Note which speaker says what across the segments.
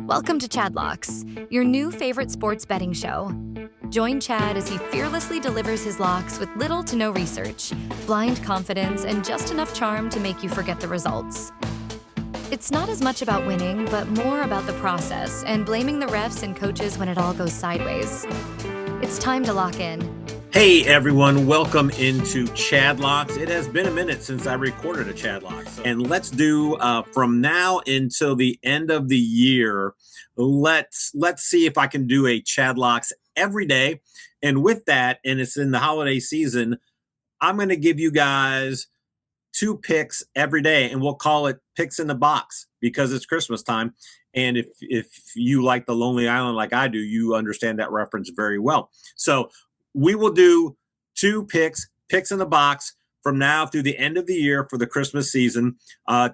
Speaker 1: Welcome to Chadlocks, your new favorite sports betting show. Join Chad as he fearlessly delivers his locks with little to no research, blind confidence, and just enough charm to make you forget the results. It's not as much about winning, but more about the process and blaming the refs and coaches when it all goes sideways. It's time to lock in.
Speaker 2: Hey everyone, welcome into Chadlocks. It has been a minute since I recorded a Chadlocks. And let's do from now until the end of the year, let's see if I can do a Chadlocks every day. And with that, and it's in the holiday season, I'm going to give you guys 2 picks every day, and we'll call it picks in the box because it's Christmas time. And if you like the Lonely Island like I do, you understand that reference very well. So we will do 2 picks in the box from now through the end of the year for the Christmas season.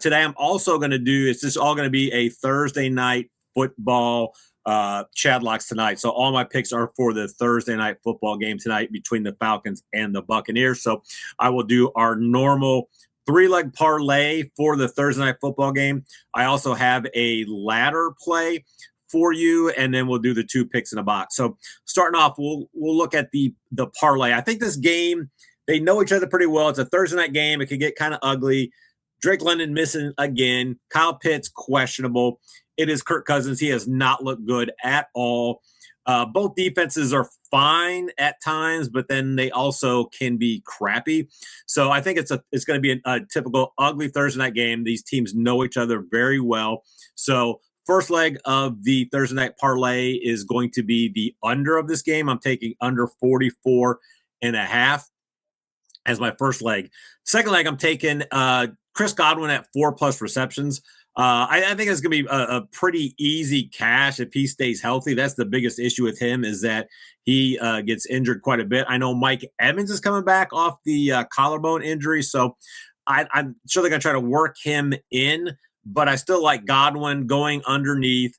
Speaker 2: Today, I'm also going to do, it's just all going to be a Thursday night football Chadlocks tonight. So all my picks are for the Thursday night football game tonight between the Falcons and the Buccaneers. So I will do our normal 3-leg parlay for the Thursday night football game. I also have a ladder play for you, and then we'll do the 2 picks in a box. So starting off, we'll look at the parlay. I think this game, they know each other pretty well. It's a Thursday night game. It could get kind of ugly. Drake London missing again. Kyle Pitts questionable. It is Kirk Cousins. He has not looked good at all. Both defenses are fine at times, but then they also can be crappy. So I think it's going to be a typical ugly Thursday night game. These teams know each other very well. So first leg of the Thursday night parlay is going to be the under of this game. I'm taking under 44.5 as my first leg. Second leg, I'm taking Chris Godwin at 4+ receptions. I think it's going to be a pretty easy cash if he stays healthy. That's the biggest issue with him, is that he gets injured quite a bit. I know Mike Evans is coming back off the collarbone injury, so I'm sure they're going to try to work him in, but I still like Godwin going underneath,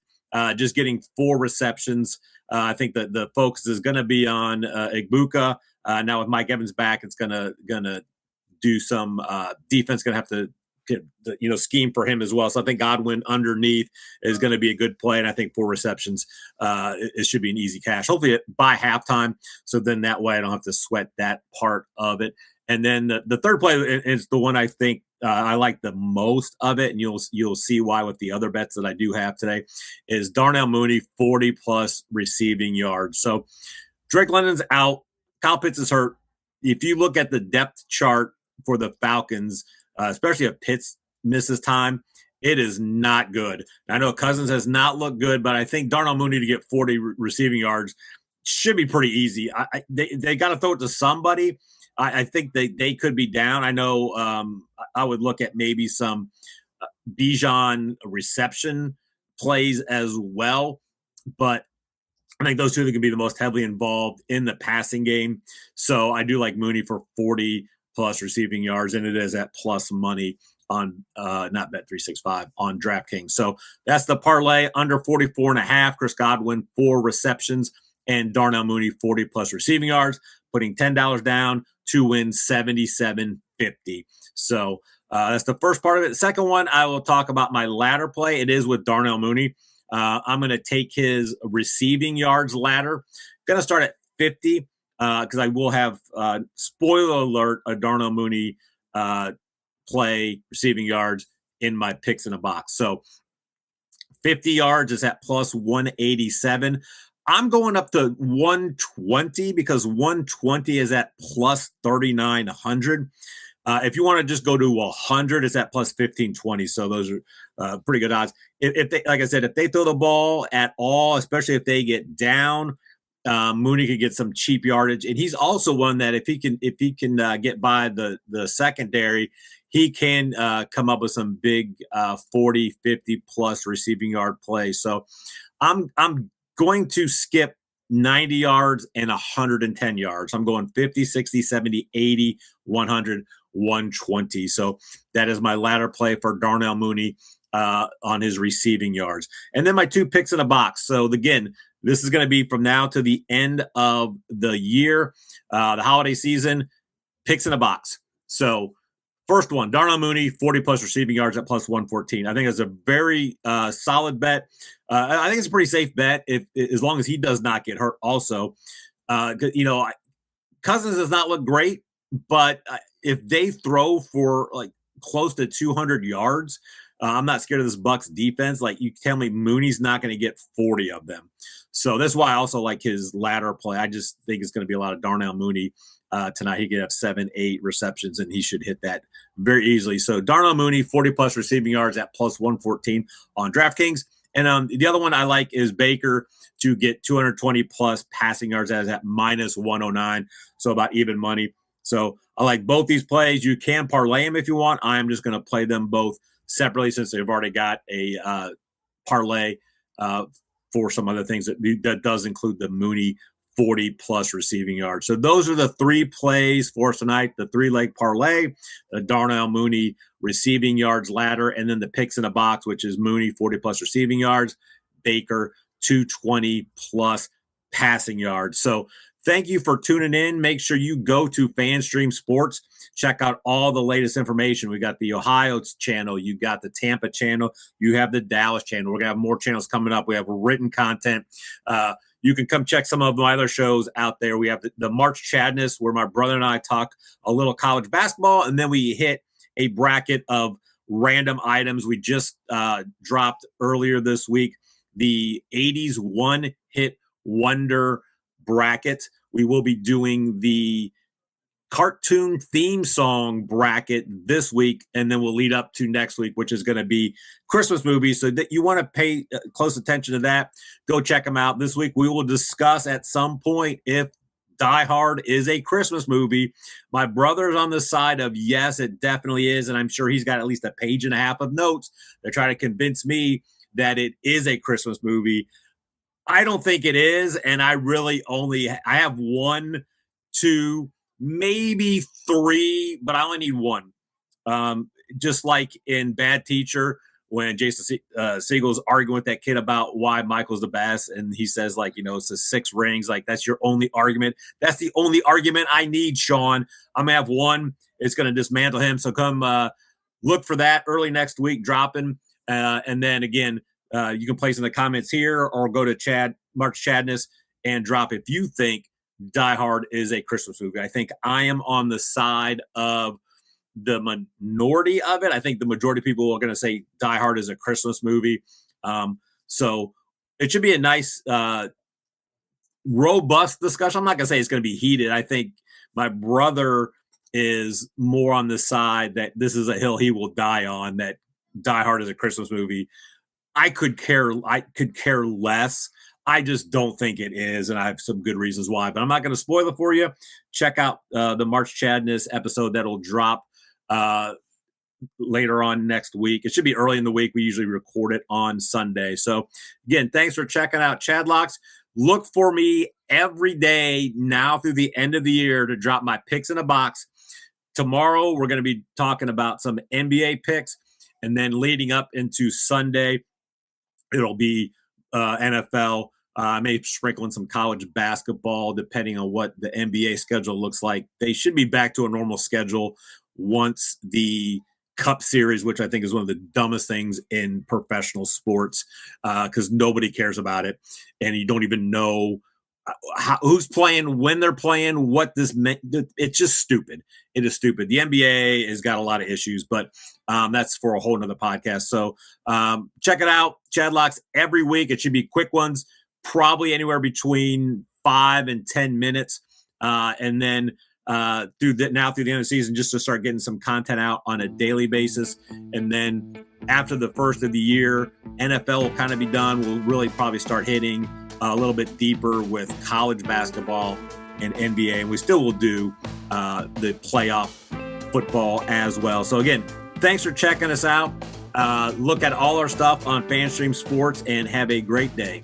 Speaker 2: just getting 4 receptions. I think that the focus is going to be on Igbuka. Now with Mike Evans back, it's going to do some defense. Going to have to scheme for him as well. So I think Godwin underneath is going to be a good play, and I think 4 receptions, it should be an easy cash. Hopefully by halftime, so then that way I don't have to sweat that part of it. And then the third play is the one I think I like the most of it, and you'll see why with the other bets that I do have today, is Darnell Mooney 40+ receiving yards. So Drake London's out. Kyle Pitts is hurt. If you look at the depth chart for the Falcons, especially if Pitts misses time, it is not good. I know Cousins has not looked good, but I think Darnell Mooney to get 40 receiving yards should be pretty easy. They got to throw it to somebody. I think they could be down. I know I would look at maybe some Bijan reception plays as well, but I think those 2 are going to be the most heavily involved in the passing game. So I do like Mooney for 40+ receiving yards, and it is at plus money on not Bet365 on DraftKings. So that's the parlay, under 44.5. Chris Godwin 4 receptions, and Darnell Mooney 40+ receiving yards, putting $10 down to win $77.50. So that's the first part of it. The second one, I will talk about my ladder play. It is with Darnell Mooney. I'm going to take his receiving yards ladder. Going to start at 50 because I will have, spoiler alert, a Darnell Mooney play receiving yards in my picks in a box. So 50 yards is at plus 187. I'm going up to 120 because 120 is at plus 3,900. If you want to just go to 100, it's at plus 1520. So those are pretty good odds. If they, like I said, if they throw the ball at all, especially if they get down, Mooney could get some cheap yardage. And he's also one that if he can get by the secondary, he can come up with some big 40, 50+ receiving yard plays. So I'm going to skip 90 yards and 110 yards. I'm going 50, 60, 70, 80, 100, 120. So that is my ladder play for Darnell Mooney on his receiving yards. And then my 2 picks in a box. So again, this is going to be from now to the end of the year, the holiday season, picks in a box. So First one, Darnell Mooney, 40-plus receiving yards at plus 114. I think it's a very solid bet. I think it's a pretty safe bet as long as he does not get hurt also. Cousins does not look great, but if they throw for like close to 200 yards, I'm not scared of this Bucs defense. Like, you tell me Mooney's not going to get 40 of them. So that's why I also like his ladder play. I just think it's going to be a lot of Darnell Mooney tonight. He could have 7-8 receptions, and he should hit that very easily. So Darnell Mooney, 40-plus receiving yards at plus 114 on DraftKings. And the other one I like is Baker to get 220-plus passing yards at minus 109, so about even money. So I like both these plays. You can parlay them if you want. I am just going to play them both separately since they've already got a parlay for some other things that does include the Mooney 40-plus receiving yards. So those are the three plays for us tonight: the 3-leg parlay, the Darnell Mooney receiving yards ladder, and then the picks in a box, which is Mooney 40-plus receiving yards, Baker 220-plus passing yards. So thank you for tuning in. Make sure you go to FanStream Sports. Check out all the latest information. We got the Ohio channel. You got the Tampa channel. You have the Dallas channel. We're going to have more channels coming up. We have written content. You can come check some of my other shows out there. We have the March Chadness, where my brother and I talk a little college basketball, and then we hit a bracket of random items. We just dropped earlier this week the 80s one-hit wonder bracket. We will be doing the cartoon theme song bracket this week, and then we'll lead up to next week, which is going to be Christmas movies. So that you want to pay close attention to that, go check them out. This week we will discuss at some point if Die Hard is a Christmas movie. My brother's on the side of yes, it definitely is, and I'm sure he's got at least a page and a half of notes to try to convince me that it is a Christmas movie. I don't think it is, and I have 1, 2, maybe 3, but I only need 1. Just like in Bad Teacher, when Jason Segel's arguing with that kid about why Michael's the best, and he says, like, it's the 6 rings. Like, that's your only argument. That's the only argument I need, Sean. I'm going to have 1. It's going to dismantle him. So come look for that early next week, dropping. And then, again, you can place in the comments here or go to March Chadness and drop if you think Die Hard is a Christmas movie. I think I am on the side of the minority of it. I think the majority of people are going to say Die Hard is a Christmas movie. So it should be a nice, robust discussion. I'm not going to say it's going to be heated. I think my brother is more on the side that this is a hill he will die on, that Die Hard is a Christmas movie. I could care less. I just don't think it is, and I have some good reasons why. But I'm not going to spoil it for you. Check out the March Chadness episode that'll drop later on next week. It should be early in the week. We usually record it on Sunday. So, again, thanks for checking out Chadlocks. Look for me every day now through the end of the year to drop my picks in a box. Tomorrow, we're going to be talking about some NBA picks, and then leading up into Sunday, it'll be NFL. I may sprinkle in some college basketball depending on what the NBA schedule looks like. They should be back to a normal schedule once the Cup Series, which I think is one of the dumbest things in professional sports, because nobody cares about it, and you don't even know who's playing, when they're playing, what this meant. It's just stupid. It is stupid. The NBA has got a lot of issues, but that's for a whole nother podcast. So check it out. Chadlocks every week. It should be quick ones, probably anywhere between 5 and 10 minutes. And then through the end of the season, just to start getting some content out on a daily basis. And then after the first of the year, NFL will kind of be done. We'll really probably start hitting a little bit deeper with college basketball and NBA. And we still will do the playoff football as well. So again, thanks for checking us out. Look at all our stuff on FanStream Sports and have a great day.